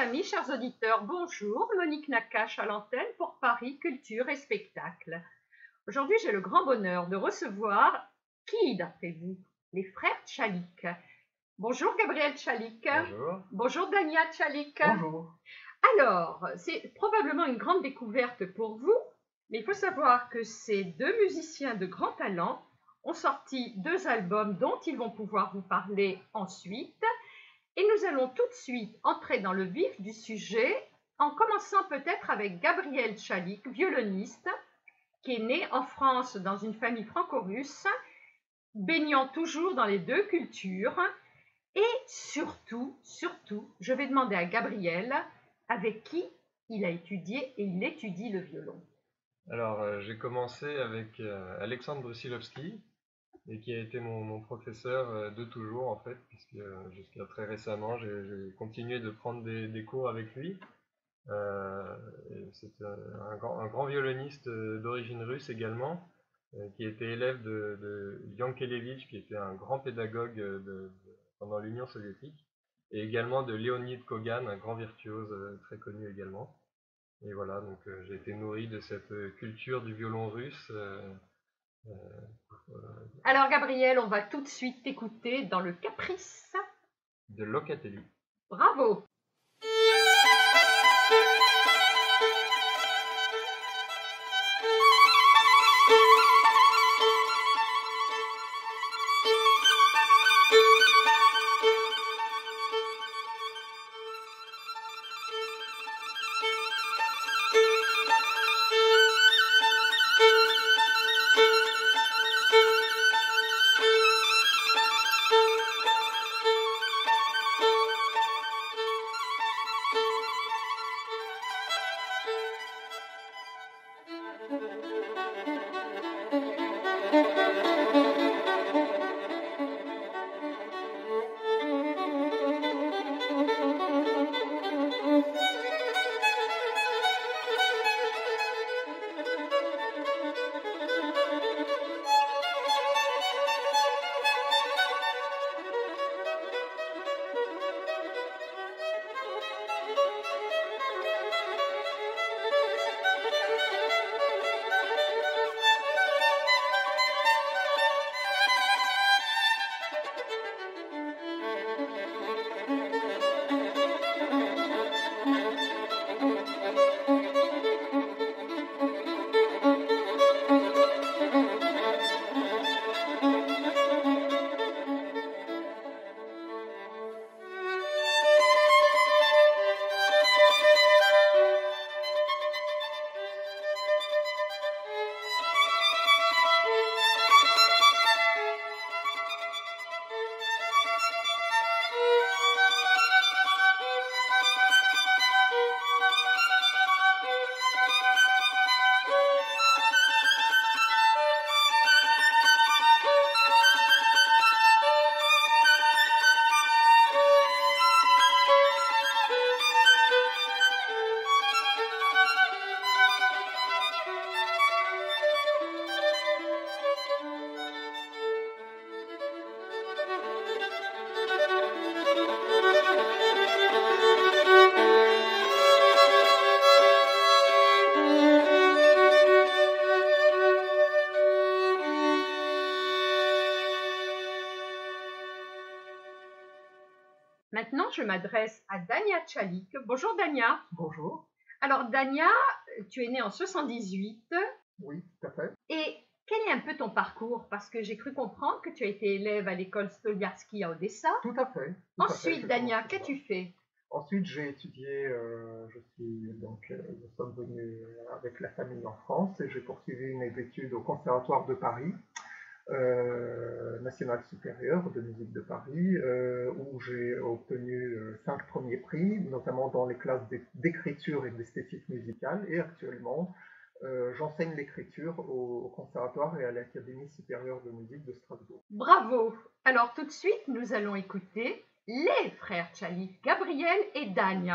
amis, chers auditeurs, bonjour. Monique Nakache à l'antenne pour Paris Culture et Spectacle. Aujourd'hui, j'ai le grand bonheur de recevoir qui, d'après vous? Les frères Tchalik. Bonjour Gabriel Tchalik. Bonjour. Bonjour Dania Tchalik. Bonjour. Alors, c'est probablement une grande découverte pour vous, mais il faut savoir que ces deux musiciens de grand talent ont sorti 2 albums dont ils vont pouvoir vous parler ensuite. Et nous allons tout de suite entrer dans le vif du sujet en commençant peut-être avec Gabriel Tchalik, violoniste, qui est né en France dans une famille franco-russe, baignant toujours dans les deux cultures. Et surtout, je vais demander à Gabriel avec qui il a étudié et il étudie le violon. Alors, j'ai commencé avec Alexandre Brusilovski, et qui a été mon professeur de toujours en fait, puisque jusqu'à très récemment j'ai continué de prendre des cours avec lui. C'est un grand violoniste d'origine russe également, qui était élève de Yankelevitch, qui était un grand pédagogue pendant l'Union soviétique, et également de Leonid Kogan, un grand virtuose très connu également. Et voilà, donc j'ai été nourri de cette culture du violon russe. Alors Gabriel, on va tout de suite t'écouter dans le Caprice de Locatelli. Bravo! Maintenant, je m'adresse à Dania Tchalik. Bonjour Dania. Bonjour. Alors Dania, tu es née en 78. Oui, tout à fait. Et quel est un peu ton parcours? Parce que j'ai cru comprendre que tu as été élève à l'école Stoliarski à Odessa. Tout à fait. Ensuite, Dania, qu'as-tu fait? Ensuite, j'ai étudié, nous sommes venus avec la famille en France et j'ai poursuivi mes études au Conservatoire de Paris, National Supérieur de musique de Paris, où j'ai obtenu 5 premiers prix, notamment dans les classes d'écriture et d'esthétique musicale. Et actuellement, j'enseigne l'écriture au Conservatoire et à l'Académie supérieure de musique de Strasbourg. Bravo! Alors tout de suite, nous allons écouter les frères Tchalik, Gabriel et Dania.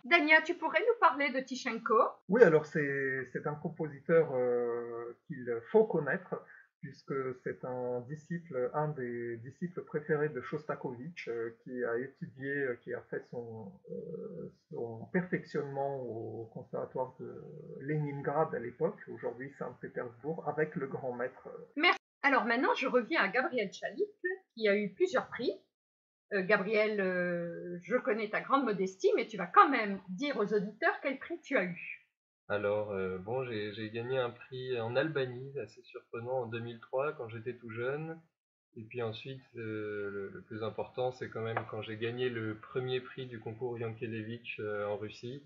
Dania, tu pourrais nous parler de Tichenko? Oui, alors c'est un compositeur qu'il faut connaître, puisque c'est un des disciples préférés de Shostakovich, qui a étudié, qui a fait son perfectionnement au conservatoire de Leningrad à l'époque, aujourd'hui Saint-Pétersbourg, avec le grand maître. Merci. Alors maintenant, je reviens à Gabriel Chalit, qui a eu plusieurs prix. Gabriel, je connais ta grande modestie, mais tu vas quand même dire aux auditeurs quel prix tu as eu. Alors, bon, j'ai gagné un prix en Albanie, assez surprenant, en 2003, quand j'étais tout jeune. Et puis ensuite, le plus important, c'est quand même quand j'ai gagné le premier prix du concours Yankelevitch en Russie,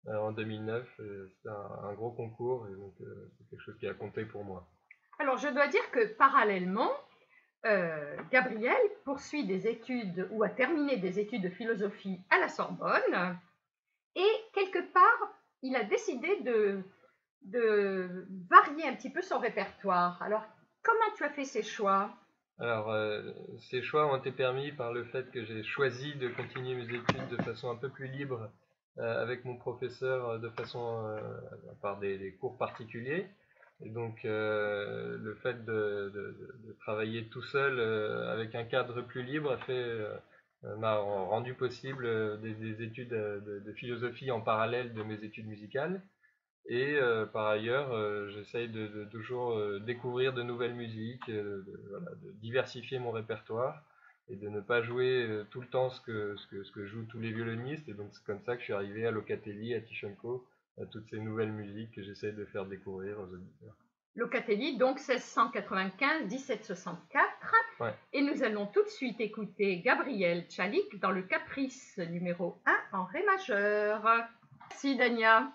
en 2009. C'était un gros concours, et donc c'est quelque chose qui a compté pour moi. Alors, je dois dire que parallèlement, Gabriel poursuit des études ou a terminé des études de philosophie à la Sorbonne et quelque part, il a décidé de varier un petit peu son répertoire. Alors, comment tu as fait ces choix? Alors, ces choix ont été permis par le fait que j'ai choisi de continuer mes études de façon un peu plus libre avec mon professeur, par des cours particuliers. Et donc, le fait de travailler tout seul avec un cadre plus libre m'a rendu possible des études de philosophie en parallèle de mes études musicales. Et par ailleurs, j'essaye de toujours découvrir de nouvelles musiques, voilà, de diversifier mon répertoire et de ne pas jouer tout le temps ce que jouent tous les violonistes. Et donc c'est comme ça que je suis arrivé à Locatelli, à Tischenko, à toutes ces nouvelles musiques que j'essaye de faire découvrir aux auditeurs. Locatelli, donc 1695-1764. Ouais. Et nous allons tout de suite écouter Gabriel Tchalik dans le Caprice numéro 1 en Ré majeur. Merci Dania.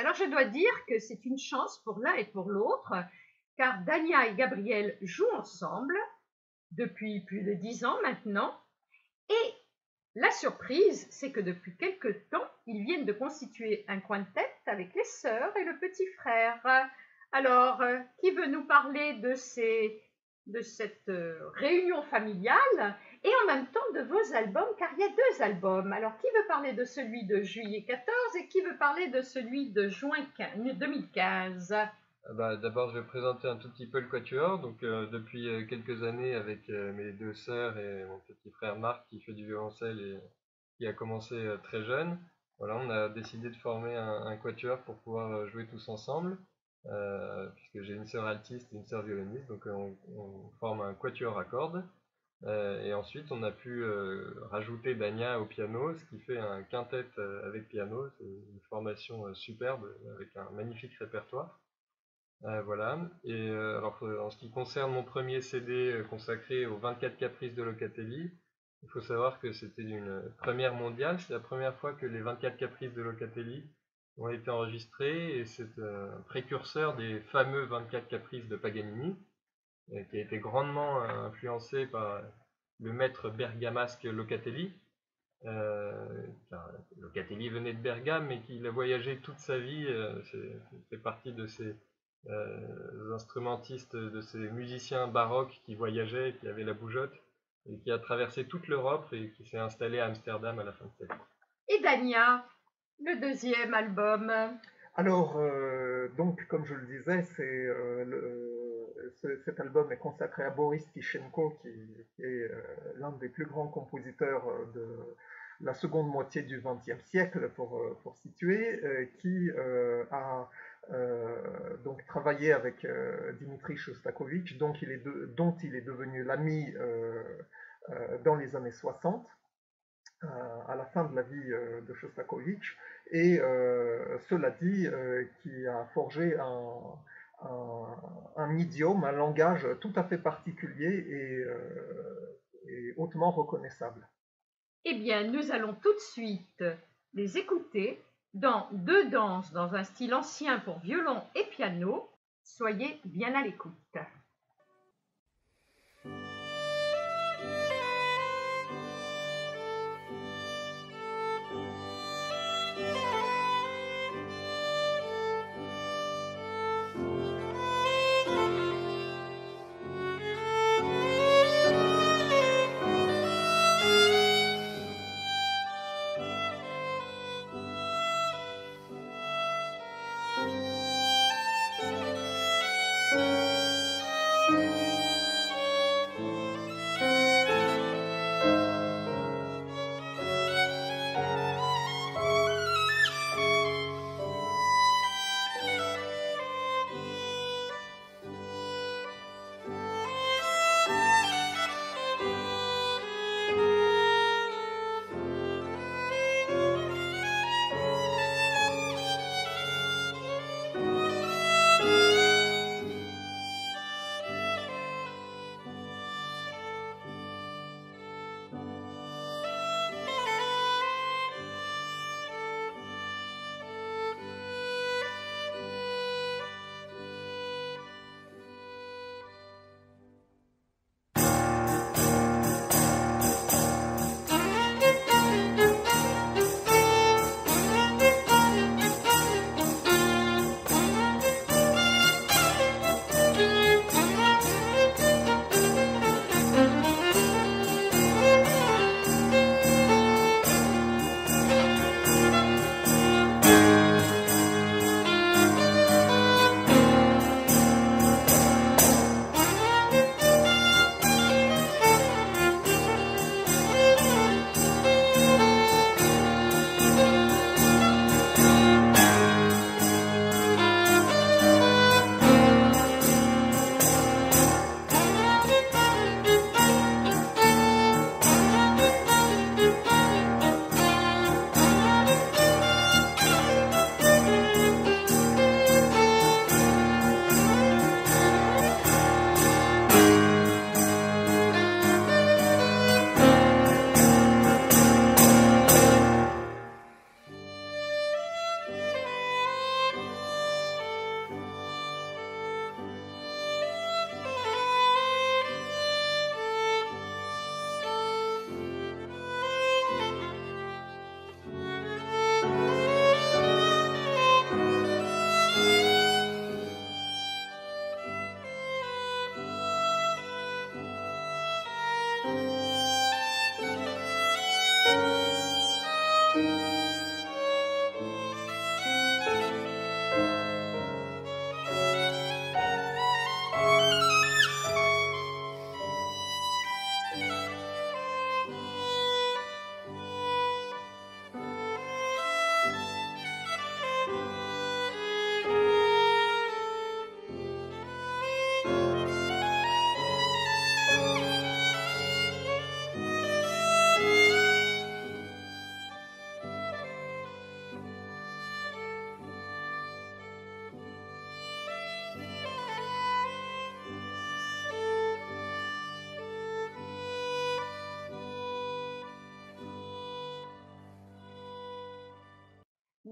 Alors je dois dire que c'est une chance pour l'un et pour l'autre, car Dania et Gabriel jouent ensemble depuis plus de 10 ans maintenant, et la surprise, c'est que depuis quelque temps, ils viennent de constituer un quintet avec les sœurs et le petit frère. Alors, qui veut nous parler de cette réunion familiale et en même temps de vos albums, car il y a 2 albums. Alors, qui veut parler de celui de juillet 14 et qui veut parler de celui de juin 2015? D'abord, je vais présenter un tout petit peu le quatuor. Donc, depuis quelques années, avec mes 2 sœurs et mon petit frère Marc qui fait du violoncelle et qui a commencé très jeune, voilà, on a décidé de former un quatuor pour pouvoir jouer tous ensemble, puisque j'ai une sœur altiste et une sœur violoniste, donc on forme un quatuor à cordes. Et ensuite, on a pu rajouter Dania au piano, ce qui fait un quintet avec piano. C'est une formation superbe avec un magnifique répertoire. Voilà. Et alors, en ce qui concerne mon premier CD consacré aux 24 caprices de Locatelli, il faut savoir que c'était une première mondiale. C'est la première fois que les 24 caprices de Locatelli ont été enregistrés et c'est un précurseur des fameux 24 caprices de Paganini, qui a été grandement influencé par le maître bergamasque Locatelli. Locatelli venait de Bergame, mais qu'il a voyagé toute sa vie. C'est partie de ces instrumentistes, de ces musiciens baroques qui voyageaient, qui avaient la bougeotte, et qui a traversé toute l'Europe et qui s'est installé à Amsterdam à la fin de sa vie. Et Dania, le deuxième album. Alors, donc, comme je le disais, cet album est consacré à Boris Tichenko, qui est l'un des plus grands compositeurs de la seconde moitié du XXe siècle, pour situer, qui a donc travaillé avec Dimitri Shostakovich, dont il est devenu l'ami dans les années 60. À la fin de la vie de Shostakovich, et cela dit, qui a forgé un idiome, un langage tout à fait particulier et hautement reconnaissable. Eh bien, nous allons tout de suite les écouter dans deux danses dans un style ancien pour violon et piano. Soyez bien à l'écoute.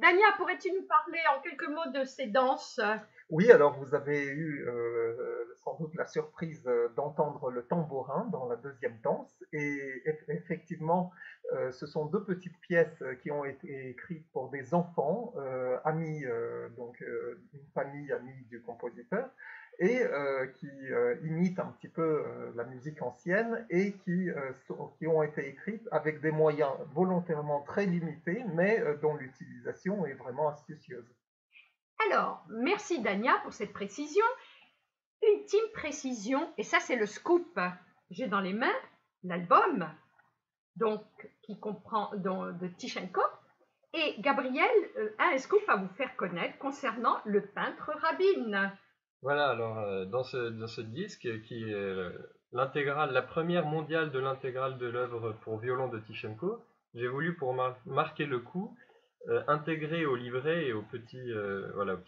Dania, pourrais-tu nous parler en quelques mots de ces danses? Oui, alors vous avez eu sans doute la surprise d'entendre le tambourin dans la deuxième danse. Et effectivement, ce sont deux petites pièces qui ont été écrites pour des enfants, amis, donc une famille amie du compositeur, et qui imitent un petit peu la musique ancienne et qui ont été écrites avec des moyens volontairement très limités, mais dont l'utilisation est vraiment astucieuse. Alors, merci Dania pour cette précision. Ultime précision, et ça c'est le scoop. J'ai dans les mains l'album donc qui comprend de Tichenko, et Gabriel a un scoop à vous faire connaître concernant le peintre Rabin. Voilà, alors dans ce disque qui est l'intégrale, la première mondiale de l'intégrale de l'œuvre pour violon de Tichenko, j'ai voulu pour marquer le coup intégrer au livret et au petit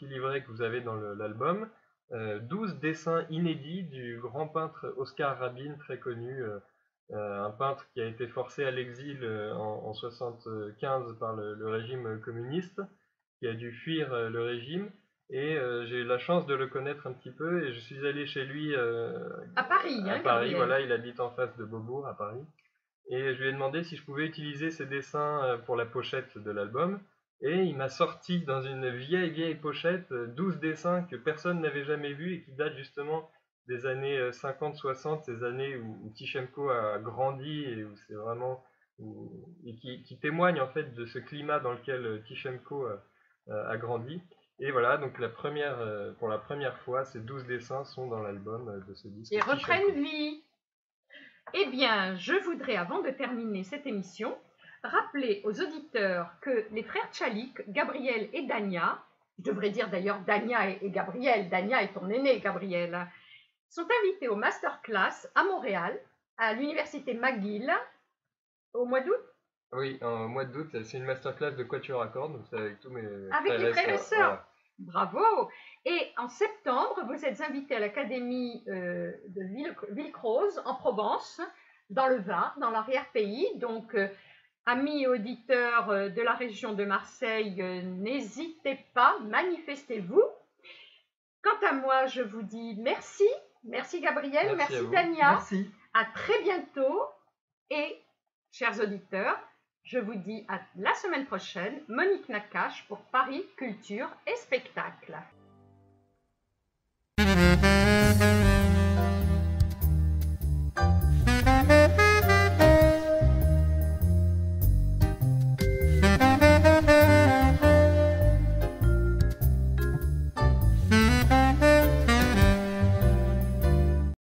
livret que vous avez dans l'album 12 dessins inédits du grand peintre Oscar Rabin, très connu, un peintre qui a été forcé à l'exil en 1975 par le régime communiste, qui a dû fuir le régime. Et j'ai eu la chance de le connaître un petit peu et je suis allé chez lui À Paris, à hein, Paris, Gabriel. voilà, il habite en face de Beaubourg à Paris. Et je lui ai demandé si je pouvais utiliser ses dessins pour la pochette de l'album. Et il m'a sorti dans une vieille pochette 12 dessins que personne n'avait jamais vus et qui datent justement des années 50-60, ces années où Tichenko a grandi et où c'est vraiment et qui témoignent en fait de ce climat dans lequel Tichenko a grandi. Et voilà, donc pour la première fois, ces 12 dessins sont dans l'album de ce disque. Et reprennent Tichenko. vie. Eh bien, je voudrais, avant de terminer cette émission, rappeler aux auditeurs que les frères Tchalik, Gabriel et Dania, je devrais dire d'ailleurs Dania et Gabriel, Dania est ton aîné, Gabriel, sont invités au masterclass à Montréal, à l'université McGill, au mois d'août. Oui, en mois d'août, c'est une masterclass de quatuor à cordes, donc c'est avec tous mes Avec les frères et sœurs. Voilà. Bravo. Et en septembre, vous êtes invités à l'académie de Villecroze, en Provence, dans le Var, dans l'arrière-pays. Donc, amis auditeurs de la région de Marseille, n'hésitez pas, manifestez-vous. Quant à moi, je vous dis merci. Merci Gabriel, merci Dania. Merci. À très bientôt. Et, chers auditeurs, je vous dis à la semaine prochaine, Monique Nakache pour Paris Culture et Spectacle.